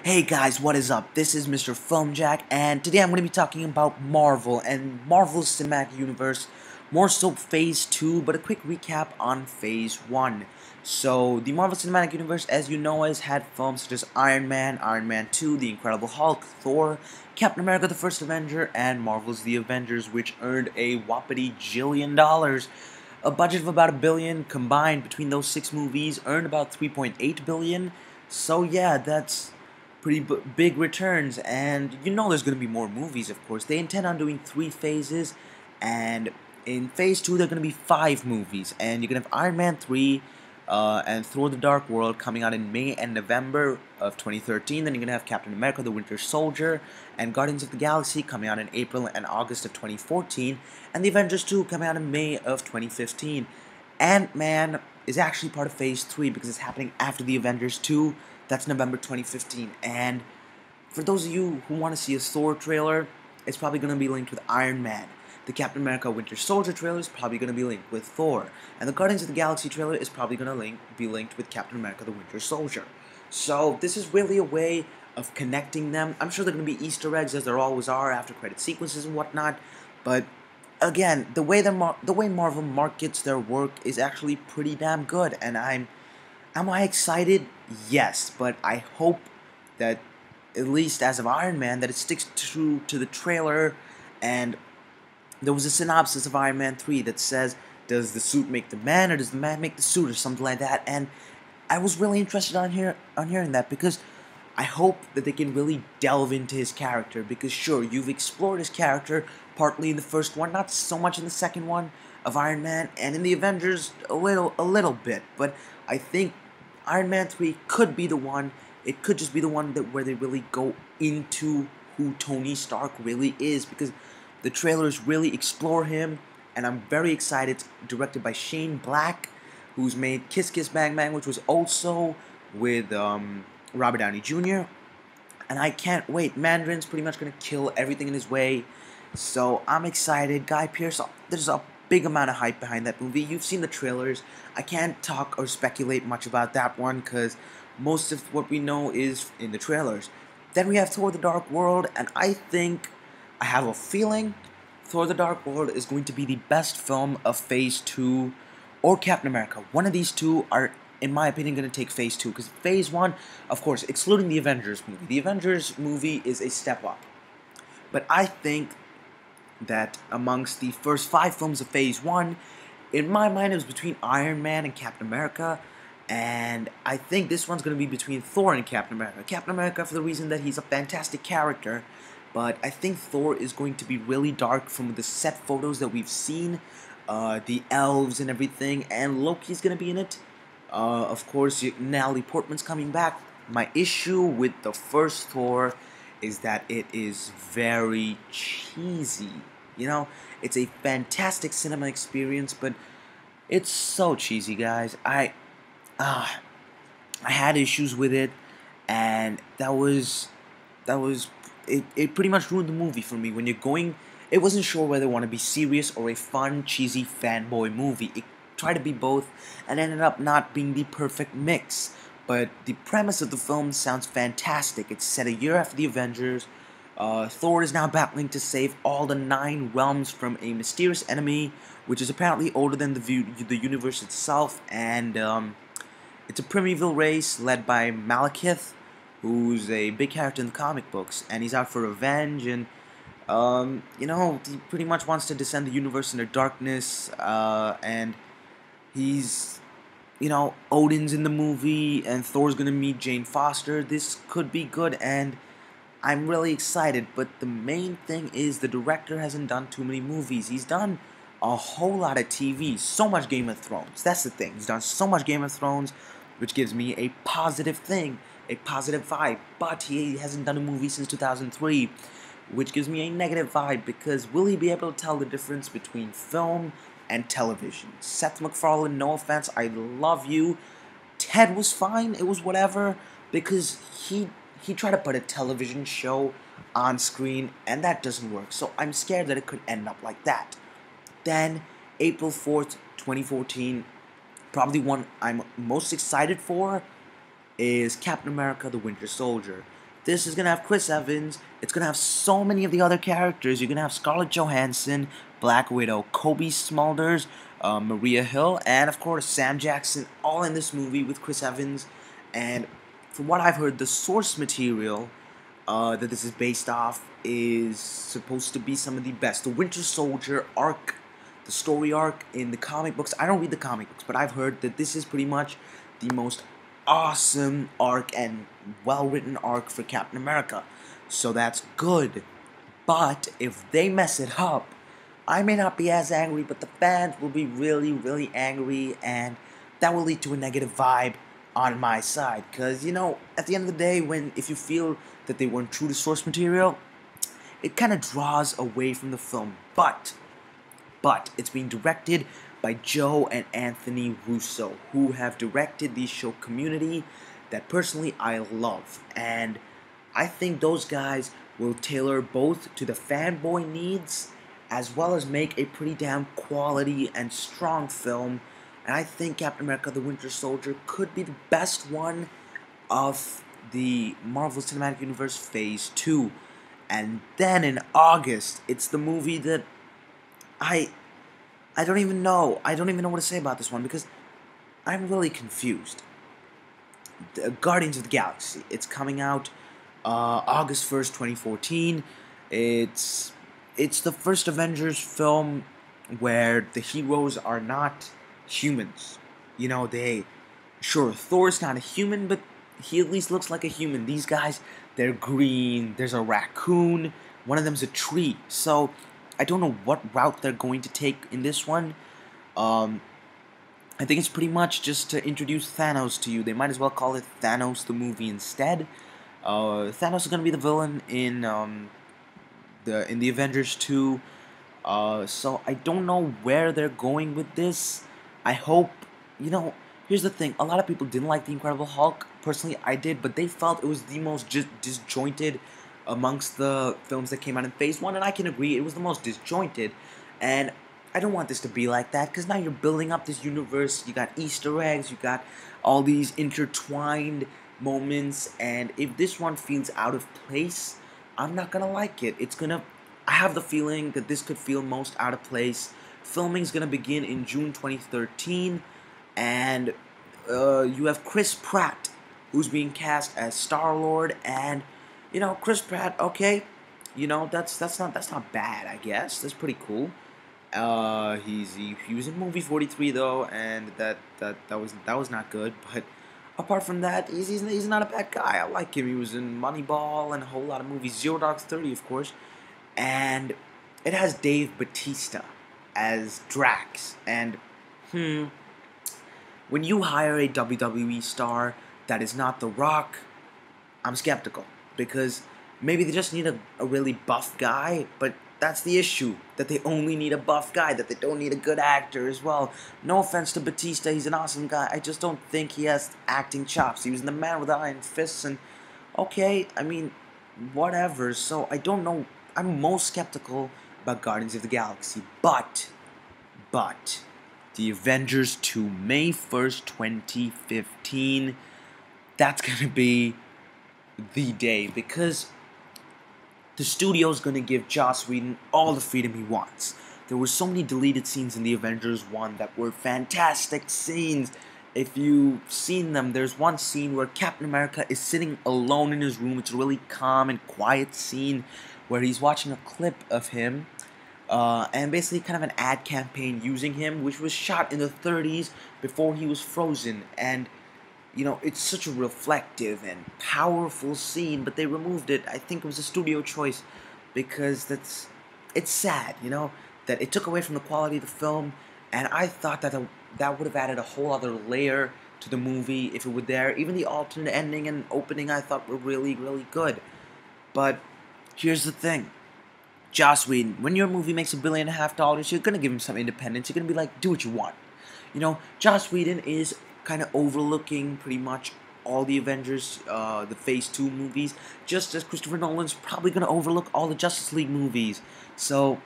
Hey guys, what is up? This is Mr. Film Jack, and today I'm going to be talking about Marvel and Marvel's Cinematic Universe, more so Phase 2, but a quick recap on Phase 1. So, the Marvel Cinematic Universe, as you know, has had films such as Iron Man 2, The Incredible Hulk, Thor, Captain America the First Avenger, and Marvel's The Avengers, which earned a whoppity $1 jillion. A budget of about $1 billion combined between those 6 movies earned about $3.8 billion. So yeah, that's pretty big returns, and you know there's going to be more movies, of course. They intend on doing 3 phases, and in Phase 2 there are going to be 5 movies, and you're going to have Iron Man 3 and Thor the Dark World coming out in May and November of 2013. Then you're going to have Captain America the Winter Soldier and Guardians of the Galaxy coming out in April and August of 2014, and the Avengers 2 coming out in May of 2015. Ant-Man is actually part of Phase 3 because it's happening after the Avengers 2. That's November 2015, and for those of you who want to see a Thor trailer, it's probably going to be linked with Iron Man. The Captain America Winter Soldier trailer is probably going to be linked with Thor, and the Guardians of the Galaxy trailer is probably going to be linked with Captain America the Winter Soldier. So this is really a way of connecting them. I'm sure they're going to be Easter eggs, as there always are after credit sequences and whatnot, but again, the way Marvel markets their work is actually pretty damn good, and Am I excited? Yes, but I hope that, at least as of Iron Man, that it sticks true to the trailer. And there was a synopsis of Iron Man 3 that says, does the suit make the man, or does the man make the suit, or something like that. And I was really interested on hearing that, because I hope that they can really delve into his character, because sure, you've explored his character partly in the first one, not so much in the second one of Iron Man, and in the Avengers a little bit, but I think Iron Man 3 could be the one. It could just be the one where they really go into who Tony Stark really is, because the trailers really explore him, and I'm very excited. It's directed by Shane Black, who's made Kiss Kiss Bang Bang, which was also with Robert Downey Jr., and I can't wait. Mandarin's pretty much going to kill everything in his way, so I'm excited. Guy Pearce, there's a big amount of hype behind that movie. You've seen the trailers. I can't talk or speculate much about that one because most of what we know is in the trailers. Then we have Thor the Dark World, and I have a feeling Thor the Dark World is going to be the best film of Phase 2 or Captain America. One of these two are, in my opinion, going to take Phase 2, because Phase 1, of course, excluding the Avengers movie. The Avengers movie is a step up. But I think that amongst the first 5 films of Phase 1, in my mind it was between Iron Man and Captain America, and I think this one's going to be between Thor and Captain America. Captain America for the reason that he's a fantastic character, but I think Thor is going to be really dark from the set photos that we've seen, the elves and everything, and Loki's going to be in it. Of course, Natalie Portman's coming back. My issue with the first Thor is that it is very cheesy. You know, it's a fantastic cinema experience, but it's so cheesy, guys. I had issues with it, and that was it pretty much ruined the movie for me. When you're going, it wasn't sure whether I want to be serious or a fun, cheesy fanboy movie. It tried to be both, and ended up not being the perfect mix. But the premise of the film sounds fantastic. It's set a year after the Avengers. Thor is now battling to save all the 9 realms from a mysterious enemy, which is apparently older than the universe itself. And it's a primeval race led by Malekith, who's a big character in the comic books. And he's out for revenge, and you know, he pretty much wants to descend the universe into darkness. And he's, you know, Odin's in the movie, and Thor's gonna meet Jane Foster. This could be good, and I'm really excited. But the main thing is the director hasn't done too many movies. He's done a whole lot of TV, so much Game of Thrones. That's the thing. He's done so much Game of Thrones, which gives me a positive thing, a positive vibe. But he hasn't done a movie since 2003, which gives me a negative vibe, because will he be able to tell the difference between film and television? Seth MacFarlane, no offense, I love you. Ted was fine, it was whatever, because he tried to put a television show on screen, and that doesn't work. So I'm scared that it could end up like that. Then, April 4th, 2014, probably one I'm most excited for is Captain America the Winter Soldier. this is gonna have Chris Evans. It's gonna have so many of the other characters. You're gonna have Scarlett Johansson, Black Widow, Kobe Smulders, Maria Hill, and of course Sam Jackson, all in this movie with Chris Evans. And from what I've heard, the source material that this is based off is supposed to be some of the best. The Winter Soldier arc, the story arc in the comic books. I don't read the comic books, but I've heard that this is pretty much the most awesome arc and well-written arc for Captain America. So that's good. But if they mess it up, I may not be as angry, but the fans will be really, really angry, and that will lead to a negative vibe on my side. Because, you know, at the end of the day, if you feel that they weren't true to source material, it kind of draws away from the film. But it's being directed by Joe and Anthony Russo, who have directed the show Community that personally I love. And I think those guys will tailor both to the fanboy needs as well as make a pretty damn quality and strong film. And I think Captain America the Winter Soldier could be the best one of the Marvel Cinematic Universe Phase 2. And then in August, it's the movie that I don't even know. I don't even know what to say about this one because I'm really confused. Guardians of the Galaxy. It's coming out August 1st, 2014. It's the first Avengers film where the heroes are not humans. You know, sure, Thor's not a human, but he at least looks like a human. These guys, they're green. There's a raccoon. One of them's a tree. So I don't know what route they're going to take in this one. I think it's pretty much just to introduce Thanos to you. They might as well call it Thanos the movie instead. Thanos is going to be the villain in the Avengers 2. So I don't know where they're going with this. I hope, you know, here's the thing. A lot of people didn't like The Incredible Hulk. Personally, I did, but they felt it was the most disjointed amongst the films that came out in Phase 1, and I can agree, it was the most disjointed. And I don't want this to be like that, because now you're building up this universe. You got Easter eggs, you got all these intertwined moments, and if this one feels out of place, I'm not gonna like it. I have the feeling that this could feel most out of place. Filming's gonna begin in June 2013, and you have Chris Pratt, who's being cast as Star-Lord, and you know, Chris Pratt, okay, you know, that's not bad, I guess. That's pretty cool. He was in movie 43 though, and that was not good. But apart from that, he's not a bad guy. I like him. He was in Moneyball and a whole lot of movies. Zero Dark 30, of course, and it has Dave Bautista as Drax. And when you hire a WWE star that is not The Rock, I'm skeptical, because maybe they just need a really buff guy, but that's the issue, that they only need a buff guy, that they don't need a good actor as well. No offense to Batista, he's an awesome guy. I just don't think he has acting chops. He was in The Man with Iron Fists, and okay, I mean, whatever. So I don't know. I'm most skeptical about Guardians of the Galaxy, but the Avengers 2, May 1st, 2015, that's gonna be the day, because the studio's gonna give Joss Whedon all the freedom he wants. There were so many deleted scenes in the Avengers 1 that were fantastic scenes. If you've seen them, there's one scene where Captain America is sitting alone in his room. It's a really calm and quiet scene where he's watching a clip of him, and basically kind of an ad campaign using him, which was shot in the 30s before he was frozen. And you know, it's such a reflective and powerful scene, but they removed it. I think it was a studio choice, because it's sad, you know, that it took away from the quality of the film, and I thought that that would have added a whole other layer to the movie if it were there. Even the alternate ending and opening I thought were really, really good. But here's the thing. Joss Whedon, when your movie makes $1.5 billion, you're going to give him some independence. You're going to be like, do what you want. You know, Joss Whedon is kind of overlooking pretty much all the Avengers, the Phase 2 movies, just as Christopher Nolan's probably going to overlook all the Justice League movies. So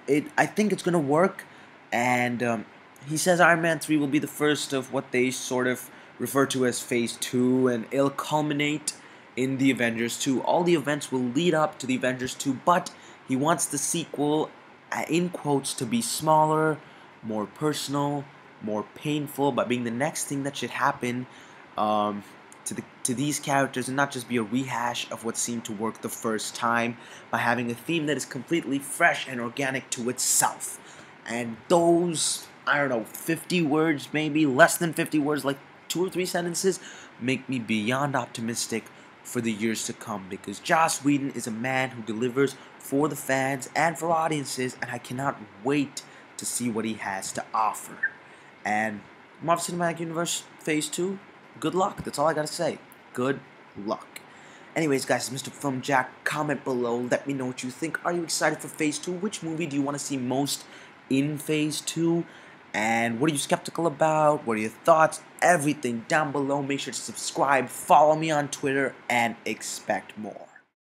I think it's going to work, and he says Iron Man 3 will be the first of what they sort of refer to as Phase 2, and it'll culminate in the Avengers 2. All the events will lead up to the Avengers 2, but he wants the sequel, in quotes, to be smaller, more personal, more painful, but being the next thing that should happen to these characters, and not just be a rehash of what seemed to work the first time, by having a theme that is completely fresh and organic to itself. And those, I don't know, 50 words, maybe less than 50 words, like 2 or 3 sentences, make me beyond optimistic for the years to come, because Joss Whedon is a man who delivers for the fans and for audiences, and I cannot wait to see what he has to offer. And Marvel Cinematic Universe Phase 2, good luck. That's all I gotta say. Good luck. Anyways, guys, it's Mr. Film Jack. Comment below. Let me know what you think. Are you excited for Phase 2? Which movie do you want to see most in Phase 2? And what are you skeptical about? What are your thoughts? Everything down below. Make sure to subscribe, follow me on Twitter, and expect more.